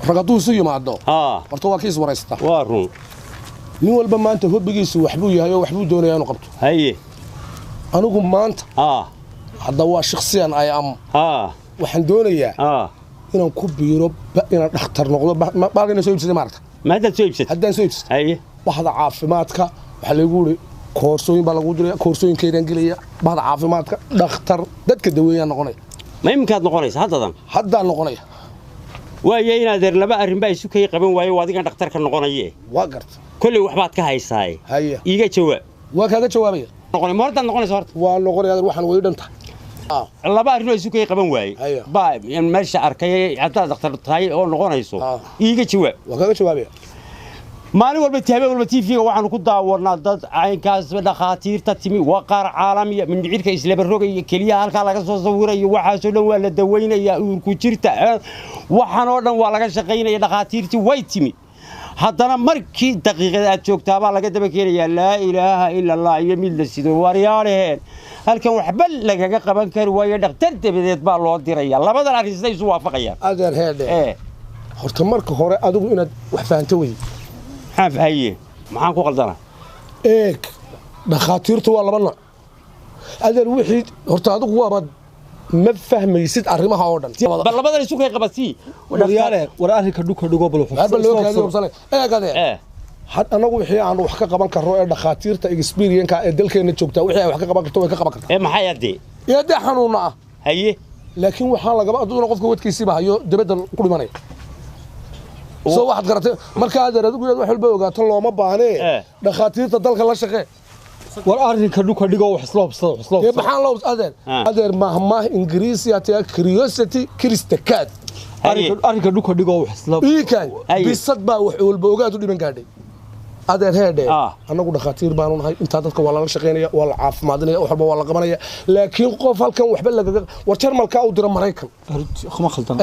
ragadu soo yimaado horta waa kiis wareystaa waa run nin walba maanta hobbigiisu waxbuu yahay oo waxbuu doonayaa inuu qabto haye anigu maanta hadda waa shakhsiyan ay am waxaan doonayaa inaan ku biiro inaan dhakhtar noqdo baalkina soo iibsaday maarta ma hadda soo iibsatay haddaan soo iibsaday haye bahda caafimaadka waxa lagu yiri koorsooyin baa lagu diray koorsooyinkeedan gelaya bahda caafimaadka dhakhtar dadka daweeyaan noqonay ma imkaad noqonaysa haddaan noqonaya waaye inaad laba arrin baa isu kay qaban waayo adiga dhakhtarka noqonaye waa garta kulli waxbaad ka haysaay haye iiga jawaab waa kaaga jawaabaya noqonay ma hortaan noqonaysa horta waa noqonaya waxaan way dhantahay laba arrin oo isu kay qaban waaye baa meesha arkay hadda dhakhtar tahay oo noqonayso iiga jawaab waa kaaga jawaabaya maalin walba habeen walba TV-ga waxaan ku daawanaa dad caynkaas dhakhaatiirta timi waa qaar caalamiya min dhicirka isla barrogay kaliya halka laga soo sawirayo waxa soo dhan waa la daweynaya uurku jirta waxaan oo dhan waa laga shaqeynaya dhakhaatiirtii way timi haddana markii daqiiqada aad joogtaa baa laga daba keenaya laa ilaaha illa allah iyo mid la sido wariyaalehen halkan waxba lagaga qaban kari waayo dhakhtar dabadeed baa loo diraya labadan arrin siday isu waafaqayaan adeer heede horta marka hore adigu inaad wax fahanto wey حاف هي معاك وقلدنا إيك دخاتيرته والله بنا هذا الوحيد هرتادق وابد ما فهم يسد أرمها أوردن بالله بدل يسوق يقبسي ورياله ورأني كدوك بلو هذا اللي هو كذا وصلنا إيه كذا حتى أنا وحي عن وحكي قبل كرر دخاتيرته إكسبيرينس كدل كأنه تشوكته وحي وحكي قبل كتوه كقبل إيه ما حيدي يدي حنونا هي لكن وحنا قبل دون قف قوة كيسيبها يو دبدل كل مني soo waxaad garatay marka aad adigu wax walba ogaato looma baahne dhakhaatiirta dalka la shaqee war arrinka dhuka dhigo wax sloobsado maxaan loo adeer mahma ingiriisi ata curiosity kristakad arrinka dhuka dhigo wax sloobsado iikan bisad baa wax walba ogaado dhiban gaadhay adeer heede anagu dhakhaatiir baanu nahay inta dadka waa la shaqeynaya waa la caafimaadinaya wax walba waa la qabanaya laakiin qof halkan waxba laga war jarmalka u dira Mareykan khama khaldan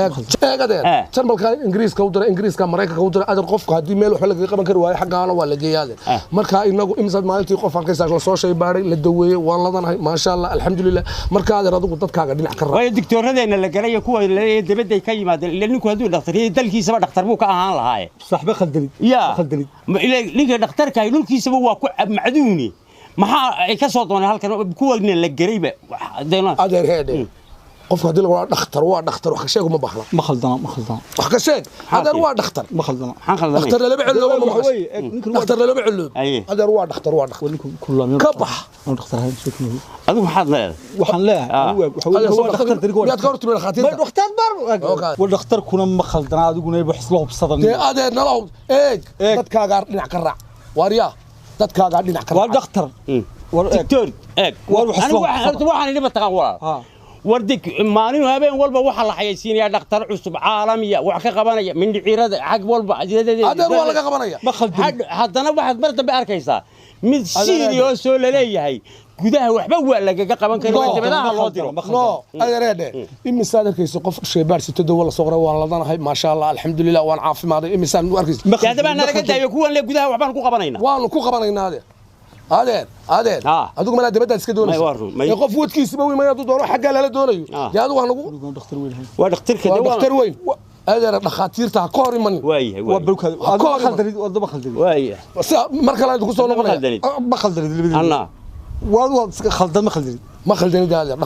adeer jarmalka ingiriiska u dira ingiriiska Mareykanka u dira adeer qofka hadii meel wax laga qaban karo waayo xaqaana waa la geeyaade marka inagu imsad maalintii qof halkaas la soo shay baaray la daweeyay waan ladanahay ma sha Allah alxamdulillah marka adeer adigu dadkaaga dhinac ka way digtooradeena la galay kuwa dibadda ka yimaadeen ilaa ninku haduu dhakhtar dalkiisa dhakhtar buu ka ahaan lahaa saxba khaldanid khaldanid dhakhtarka dhulkiisaba waa ku macduuni maxaa ay ka soo doonay halkan kuwana la garayba adeer heede qofka hadii lagu dhakhtar waa dhakhtar wax ka sheego ma baxla ma khaldana wax ka sheeg adeer waa dhakhtar ma khaldana dhakhtar la bixilo dhakhtar la bixilo adeer waa dhakhtar ka bax dhakhtar hayn soo adigu maxaad leedahay waxaan leeyahay waxa dhakhtar dariiqo yaad ka hortay dhakhaatiirta dhakhtar bar wa dhakhtar kuna ma khaldana adiguna wax sloobsadan adeer nalaw dadkaaga dhinac ka raac wariya dadkaaga dhinac ka waa dhakhtar دكتور waxaan idin bataqaan walaal wardig maalin habeen walba waxa la xayeysiinaya dhakhtar cusub caalamiya wax ka qabanaya mindhicirada xaq walba adeer waa laga qabanaya haddana waxaad mar dambe arkaysaa mid serious soo leeyahay gudaha waxba waa laga qaban karaa dibadaha loo diro no adeerede imisaad arkayso qof sheebaar sitado wala soo qoray waan ladanahay ma sha Allah alxamdulillah waan caafimaad imisaan u arkayso yaadaba naga daayo kuwan le gudaha waxbaan ku qabanaynaa waan ku qabanaynaa adeer adigu ma la dibadda iska doonayso ee qof wadkiisba weyn ma yadu doono xagga la doonayo yaadu wax lagu dhakhtar weyn waa dhakhtar weyn adeer dhakhaatiirta ka hor iman waa bulkaad waa khaldanid wadaba khaldanid marka la ku soo noqonay ma khaldanid anna waa khaldan ma khaldanid adeer